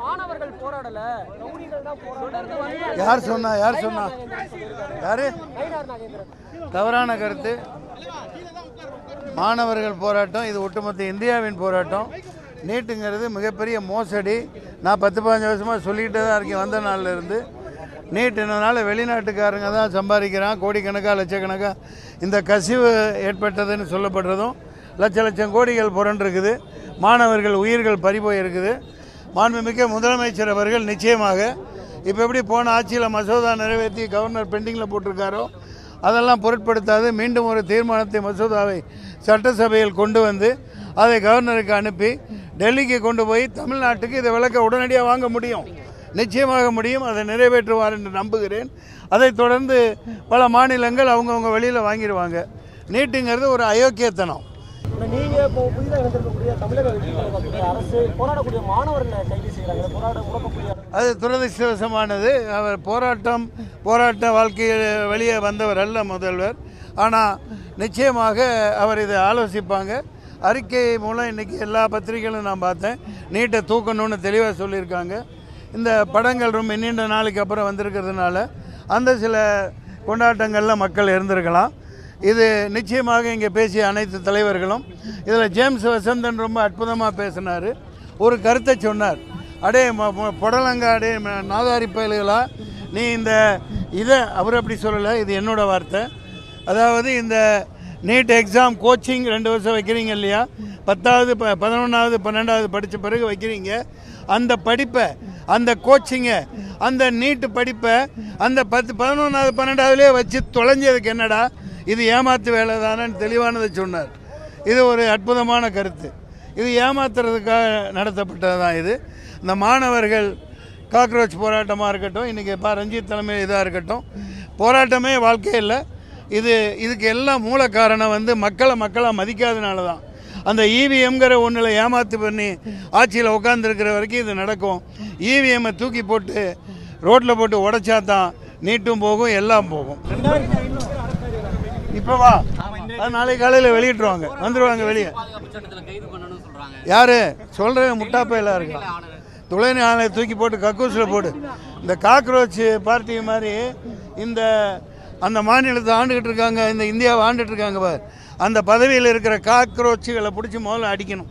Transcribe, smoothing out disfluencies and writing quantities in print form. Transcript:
மாணவர்கள் போராடல, யார் சொன்னா யாரு? தவறான கருத்து. மாணவர்கள் போராட்டம் இது ஒட்டுமொத்த இந்தியாவின் போராட்டம். நீட்டுங்கிறது மிகப்பெரிய மோசடி. நான் 10-15 வருஷமாக சொல்லிக்கிட்டே தான் இருக்கேன். வந்த நாளில் இருந்து நீட்டுனால வெளிநாட்டுக்காரங்க தான் சம்பாதிக்கிறான், கோடிக்கணக்காக லட்சக்கணக்காக இந்த கசிவு ஏற்பட்டதுன்னு சொல்லப்படுறதும் லட்சம் கோடிகள் புரண்டிருக்குது. மாணவர்கள் உயிர்கள் பறிபோயிருக்குது. மாண்புமிக்க முதலமைச்சர் அவர்கள் நிச்சயமாக இப்போ எப்படி போன ஆட்சியில் மசோதா நிறைவேற்றி கவர்னர் பெண்டிங்கில் போட்டிருக்காரோ அதெல்லாம் பொருட்படுத்தாது மீண்டும் ஒரு தீர்மானத்தை மசோதாவை சட்டசபையில் கொண்டு வந்து அதை கவர்னருக்கு அனுப்பி டெல்லிக்கு கொண்டு போய் தமிழ்நாட்டுக்கு இதை விளக்க உடனடியாக வாங்க முடியும், நிச்சயமாக முடியும். அதை நிறைவேற்றுவார் என்று நம்புகிறேன். அதைத் தொடர்ந்து பல மாநிலங்கள் அவங்கவுங்க வெளியில் வாங்கிடுவாங்க. நீட்டுங்கிறது ஒரு அயோக்கியத்தனம். நீங்க இப்போ புதிதாக இருந்திருக்கக்கூடிய தமிழக அரசு போராடக்கூடிய மாணவர்களை கைது செய்யறாங்க, அது துரதிருஷ்டவசமானது. அவர் போராட்ட வாழ்க்கையில் வெளியே வந்தவர் அல்ல முதல்வர். ஆனால் நிச்சயமாக அவர் இதை ஆலோசிப்பாங்க. அறிக்கை மூலம் இன்றைக்கி எல்லா பத்திரிகைகளும் நான் பார்த்தேன். நீட்டை தூக்கணும்னு தெளிவாக சொல்லியிருக்காங்க. இந்த படங்கள் ரொம்ப நீண்ட நாளைக்கு அப்புறம் வந்திருக்கிறதுனால அந்த சில கொண்டாட்டங்களில் மக்கள் இருந்திருக்கலாம். இது நிச்சயமாக இங்கே பேசிய அனைத்து தலைவர்களும் இதில் ஜேம்ஸ் வசந்தன் ரொம்ப அற்புதமாக பேசினார். ஒரு கருத்தை சொன்னார். அடே புடலங்கா, அடே நாதாரி பயல்களா, நீ இதை அவர் அப்படி சொல்லலை, இது என்னோடய வார்த்தை. அதாவது இந்த நீட் எக்ஸாம் கோச்சிங் 2 வருஷம் வைக்கிறீங்க இல்லையா, 10வது 11வது 12வது படித்த பிறகு வைக்கிறீங்க. அந்த படிப்பை, அந்த கோச்சிங்கை, அந்த நீட்டு படிப்பை அந்த 10 11வது 12வதுலேயே வச்சு தொலைஞ்சதுக்கு என்னடா, இது ஏமாத்து வேலை தானேன்னு தெளிவானதை சொன்னார். இது ஒரு அற்புதமான கருத்து. இது ஏமாத்துறதுக்காக நடத்தப்பட்டது தான். இது இந்த மாணவர்கள் காக்ரோச் போராட்டமாக இருக்கட்டும், இன்றைக்கி ரஞ்சித் தலைமையில் இதாக இருக்கட்டும், போராட்டமே வாழ்க்கை இல்லை. இதுக்கு எல்லாம் மூல காரணம் மக்களாக மதிக்காதனால தான். அந்த இவிஎம்ங்கிற ஒன்றில் ஏமாத்து பண்ணி ஆட்சியில் உட்காந்துருக்கிற வரைக்கும் இது நடக்கும். இவிஎம்மை தூக்கி போட்டு ரோட்டில் போட்டு உடைச்சா தான் நீட்டும் போகும், எல்லாம் போகும். இப்போ வா, அது நாளைக்கு காலையில் வெளியிட்டுருவாங்க, வந்துடுவாங்க வெளியே. யார் சொல்கிற முட்டாப்பையெல்லாம் இருக்கா? துளை ஆலை தூக்கி போட்டு கக்கூசில் போடு. இந்த காக்ரோச் பார்ட்டி மாதிரி அந்த மாநிலத்தை ஆண்டுகிட்டு இருக்காங்க, இந்த இந்தியாவை ஆண்டுட்டு இருக்காங்க பார். அந்த பதவியில் இருக்கிற காக்ரோச்சுகளை பிடிச்சி முதல்ல அடிக்கணும்.